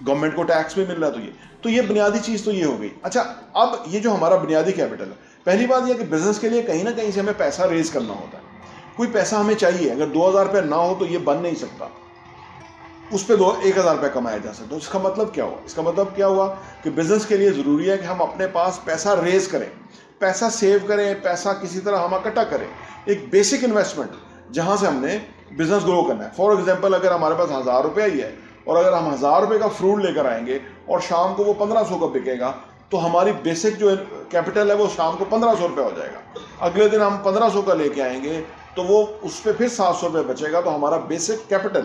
Government کو tax بھی مل رہا ہے. تو یہ بنیادی چیز تو یہ ہو گئی. اچھا اب یہ جو ہمارا بنیادی کیپٹل ہے، پہلی بات یہ کہ بزنس کے لیے کہیں نہ کہیں سے ہمیں پیسہ ریز کرنا ہوتا ہے. کوئی پیسہ ہمیں چاہیے، اگر 2000 روپے نہ ہو تو یہ بن نہیں سکتا. اس پہ 1000 روپے کمایا جا سکتا. اس کا مطلب کیا ہوا؟ اس کا مطلب کیا ہوا کہ بزنس کے لیے ضروری ہے کہ ہم اپنے پاس پیسہ ریز کریں، پیسہ سیو کریں، پیسہ کسی طرح ہم اکٹھا کریں. ایک بیسک انویسٹمنٹ جہاں سے ہم نے بزنس گرو کرنا ہے. فار ایگزامپل اگر ہمارے پاس 1000 روپیہ ہی ہے اور اگر ہم 1000 روپے کا فروٹ لے کر آئیں گے اور شام کو وہ 1500 کا بکے گا تو ہماری بیسک جو کیپٹل ہے وہ شام کو 1500 روپے ہو جائے گا. اگلے دن ہم 1500 کا لے کے آئیں گے تو وہ اس پہ پھر 700 روپے بچے گا، تو ہمارا بیسک کیپٹل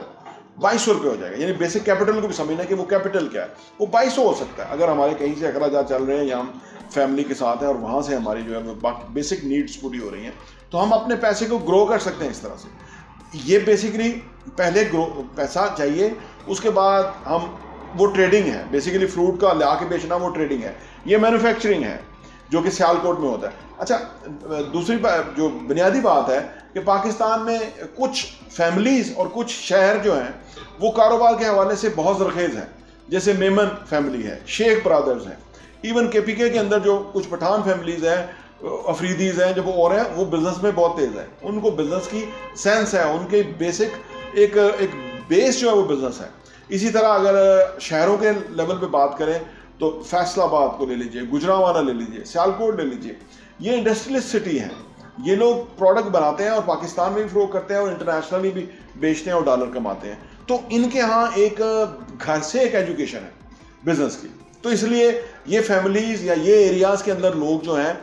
2200 روپے ہو جائے گا. یعنی بیسک کیپٹل کو بھی سمجھنا کہ وہ کیپٹل کیا ہے. وہ 2200 ہو سکتا ہے اگر ہمارے کہیں سے اخراجات چل رہے ہیں یا ہم فیملی کے ساتھ ہیں اور وہاں سے ہماری جو ہے باقی بیسک نیڈس پوری ہو رہی ہیں، تو ہم اپنے پیسے کو گرو کر سکتے ہیں اس طرح سے. یہ بیسکلی پہلے پیسہ چاہیے، اس کے بعد ہم وہ ٹریڈنگ ہے. بیسیکلی فروٹ کا لا کے بیچنا وہ ٹریڈنگ ہے. یہ مینوفیکچرنگ ہے جو کہ سیالکوٹ میں ہوتا ہے. اچھا دوسری جو بنیادی بات ہے کہ پاکستان میں کچھ فیملیز اور کچھ شہر جو ہیں وہ کاروبار کے حوالے سے بہت زرخیز ہیں. جیسے میمن فیملی ہے، شیخ برادرز ہیں، ایون کے پی کے اندر جو کچھ پٹھان فیملیز ہیں، افریدیز ہیں، جو وہ اور ہیں، وہ بزنس میں بہت تیز ہیں. ان کو بزنس کی سینس ہے، ان کے بیسک ایک بیس جو ہے وہ بزنس ہے. اسی طرح اگر شہروں کے لیول پہ بات کریں تو فیصل آباد کو لے لیجئے، گجرانوالہ لے لیجئے، سیالکوٹ لے لیجئے. یہ انڈسٹریلسٹ سٹی ہیں. یہ لوگ پروڈکٹ بناتے ہیں اور پاکستان میں بھی فروغ کرتے ہیں اور انٹرنیشنلی بھی بیچتے ہیں اور ڈالر کماتے ہیں. تو ان کے ہاں ایک گھر سے ایک ایجوکیشن ہے بزنس کی. تو اس لیے یہ فیملیز یا یہ ایریاز کے اندر لوگ جو ہیں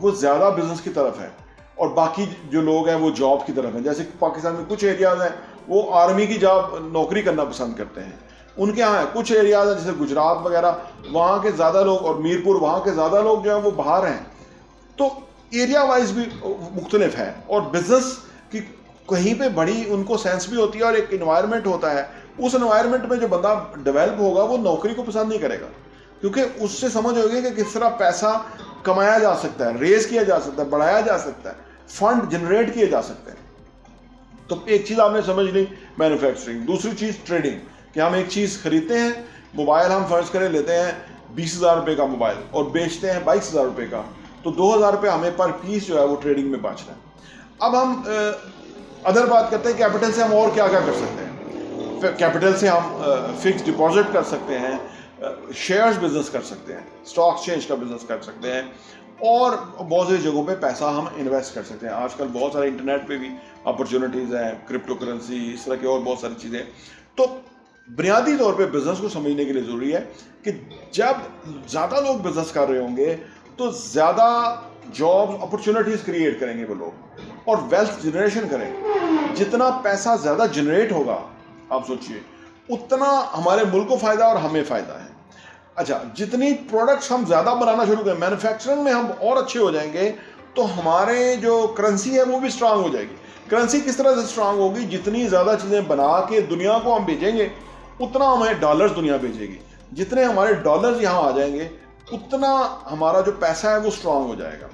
وہ زیادہ بزنس کی طرف ہیں اور باقی جو لوگ ہیں وہ جاب کی طرف ہیں. جیسے پاکستان میں کچھ ایریاز ہیں وہ آرمی کی جاب نوکری کرنا پسند کرتے ہیں. ان کے ہاں کچھ ایریاز ہیں جیسے گجرات وغیرہ، وہاں کے زیادہ لوگ، اور میرپور، وہاں کے زیادہ لوگ جو ہیں وہ باہر ہیں. تو ایریا وائز بھی مختلف ہے اور بزنس کی کہیں پہ بڑی ان کو سینس بھی ہوتی ہے اور ایک انوائرمنٹ ہوتا ہے. اس انوائرمنٹ میں جو بندہ ڈیولپ ہوگا وہ نوکری کو پسند نہیں کرے گا، کیونکہ اس سے سمجھ ہوگی کہ کس طرح پیسہ کمایا جا سکتا ہے، ریز کیا جا سکتا ہے، بڑھایا جا سکتا ہے، فنڈ جنریٹ کیے جا سکتے ہیں. تو ایک چیز آپ نے سمجھ لی مینوفیکچرنگ. دوسری چیز ٹریڈنگ، کہ ہم ایک چیز خریدتے ہیں، موبائل ہم فرض کریں لیتے ہیں 20,000 روپے کا موبائل اور بیچتے ہیں 22,000 روپے کا، تو 2,000 روپے ہمیں پر پیس جو ہے وہ ٹریڈنگ میں بچ رہا ہے. اب ہم ادر بات کرتے ہیں کیپٹل سے ہم اور کیا کیا کر سکتے ہیں. کیپٹل سے ہم فکس ڈپازٹ کر سکتے ہیں، شیئرز بزنس کر سکتے ہیں، اسٹاک ایکسچینج کا بزنس کر سکتے ہیں، اور بہت سی جگہوں پہ پیسہ ہم انویسٹ کر سکتے ہیں. آج کل بہت سارے انٹرنیٹ پہ بھی اپرچونیٹیز ہیں، کرپٹو کرنسی، اس طرح کی اور بہت ساری چیزیں. تو بنیادی طور پہ بزنس کو سمجھنے کے لیے ضروری ہے کہ جب زیادہ لوگ بزنس کر رہے ہوں گے تو زیادہ جاب اپرچونیٹیز کریٹ کریں گے وہ لوگ اور ویلتھ جنریشن کریں گے. جتنا پیسہ زیادہ جنریٹ ہوگا آپ سوچئے اتنا ہمارے ملک کو فائدہ اور ہمیں فائدہ ہے. اچھا جتنی پروڈکٹس ہم زیادہ بنانا شروع کریں، مینوفیکچرنگ میں ہم اور اچھے ہو جائیں گے تو ہمارے جو کرنسی ہے وہ بھی اسٹرانگ ہو جائے گی. کرنسی کس طرح سے اسٹرانگ ہوگی؟ جتنی زیادہ چیزیں بنا کے دنیا کو ہم بھیجیں گے اتنا ہمیں ڈالرز دنیا بھیجے گی. جتنے ہمارے ڈالرز یہاں آ جائیں گے اتنا ہمارا جو پیسہ ہے وہ اسٹرانگ ہو جائے گا.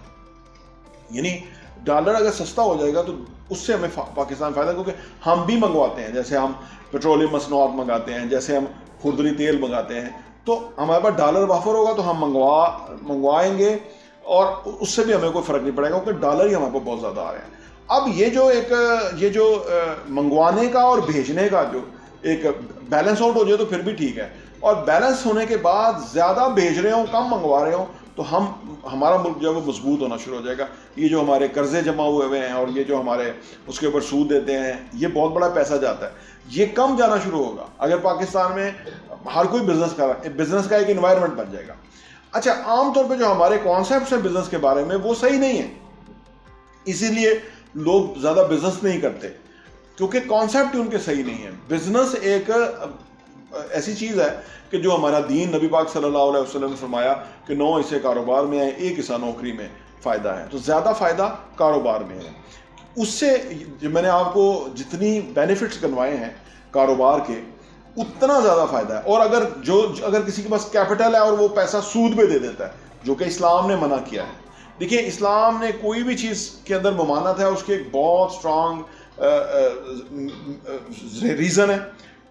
یعنی ڈالر اگر سستا ہو جائے گا تو اس سے ہمیں پاکستان فائدہ، کیونکہ ہم بھی منگواتے ہیں. جیسے ہم پیٹرولیم مصنوعات منگاتے ہیں، جیسے ہم خوردنی تیل منگاتے ہیں، تو ہمارے پاس ڈالر وافر ہوگا تو ہم منگوائیں گے اور اس سے بھی ہمیں کوئی فرق نہیں پڑے گا کیونکہ ڈالر ہی ہمارے پاس بہت زیادہ آ رہے ہیں. اب یہ جو منگوانے کا اور بھیجنے کا جو ایک بیلنس آؤٹ ہو جائے تو پھر بھی ٹھیک ہے، اور بیلنس ہونے کے بعد زیادہ بھیج رہے ہوں کم منگوا رہے ہوں تو ہمارا ملک جو ہے وہ مضبوط ہونا شروع ہو جائے گا. یہ جو ہمارے قرضے جمع ہوئے ہیں اور یہ جو ہمارے اس کے اوپر سود دیتے ہیں، یہ بہت بڑا پیسہ جاتا ہے، یہ کم جانا شروع ہوگا اگر پاکستان میں ہر کوئی بزنس کا ایک انوائرمنٹ بن جائے گا. اچھا عام طور پہ جو ہمارے کانسیپٹس ہیں بزنس کے بارے میں وہ صحیح نہیں ہیں، اسی لیے لوگ زیادہ بزنس نہیں کرتے کیونکہ کانسیپٹ ہی ان کے صحیح نہیں ہیں. بزنس ایک ایسی چیز ہے کہ جو ہمارا دین نبی پاک صلی اللہ علیہ وسلم نے فرمایا کہ 9 حصے کاروبار میں ہیں، 1 حصہ نوکری میں فائدہ ہے. تو زیادہ فائدہ کاروبار میں ہے. اس سے میں نے آپ کو جتنی بینیفٹس گنوائے ہیں کاروبار کے اتنا زیادہ فائدہ ہے. اور اگر کسی کے پاس کیپٹل ہے اور وہ پیسہ سود پہ دے دیتا ہے جو کہ اسلام نے منع کیا ہے. دیکھیے اسلام نے کوئی بھی چیز کے اندر ممانعت ہے اس کے ایک بہت اسٹرانگ ریزن ہے،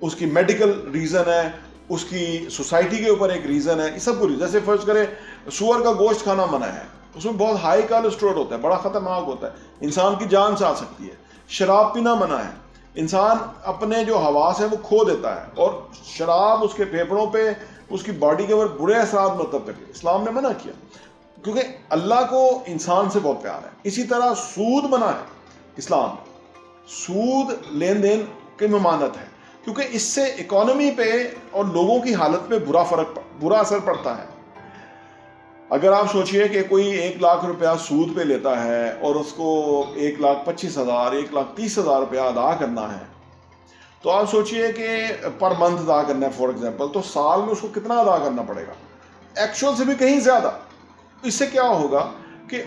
اس کی میڈیکل ریزن ہے، اس کی سوسائٹی کے اوپر ایک ریزن ہے. یہ سب کچھ جیسے فرض کرے سور کا گوشت کھانا منع ہے, اس میں بہت ہائی کولیسٹرول ہوتا ہے, بڑا خطرناک ہوتا ہے, انسان کی جان سے آ سکتی ہے. شراب پینا منع ہے, انسان اپنے جو حواس ہیں وہ کھو دیتا ہے, اور شراب اس کے پھیپھڑوں پہ, اس کی باڈی کے اوپر برے اثرات مرتب کرتی ہے. اسلام نے منع کیا کیونکہ اللہ کو انسان سے بہت پیار ہے. اسی طرح سود منع ہے اسلام میں, سود لین دین کی ممانعت ہے, کیونکہ اس سے اکانومی پہ اور لوگوں کی حالت پہ برا اثر پڑتا ہے. اگر آپ سوچئے کہ کوئی 1 لاکھ روپیہ سود پہ لیتا ہے اور اس کو 1,25,000 1,30,000 روپیہ ادا کرنا ہے, تو آپ سوچئے کہ پر منتھ ادا کرنا ہے فار ایگزامپل, تو سال میں اس کو کتنا ادا کرنا پڑے گا, ایکچوئل سے بھی کہیں زیادہ. اس سے کیا ہوگا کہ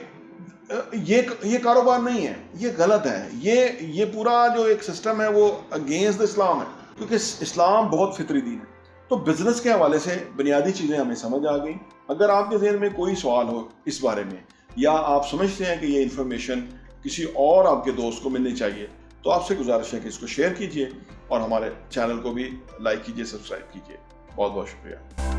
یہ کاروبار نہیں ہے, یہ غلط ہے. یہ پورا جو ایک سسٹم ہے وہ اگینسٹ اسلام ہے, کیونکہ اسلام بہت فطری دین ہے. تو بزنس کے حوالے سے بنیادی چیزیں ہمیں سمجھ آ گئیں. اگر آپ کے ذہن میں کوئی سوال ہو اس بارے میں, یا آپ سمجھتے ہیں کہ یہ انفارمیشن کسی اور آپ کے دوست کو ملنی چاہیے, تو آپ سے گزارش ہے کہ اس کو شیئر کیجئے اور ہمارے چینل کو بھی لائک کیجئے, سبسکرائب کیجئے. بہت بہت شکریہ.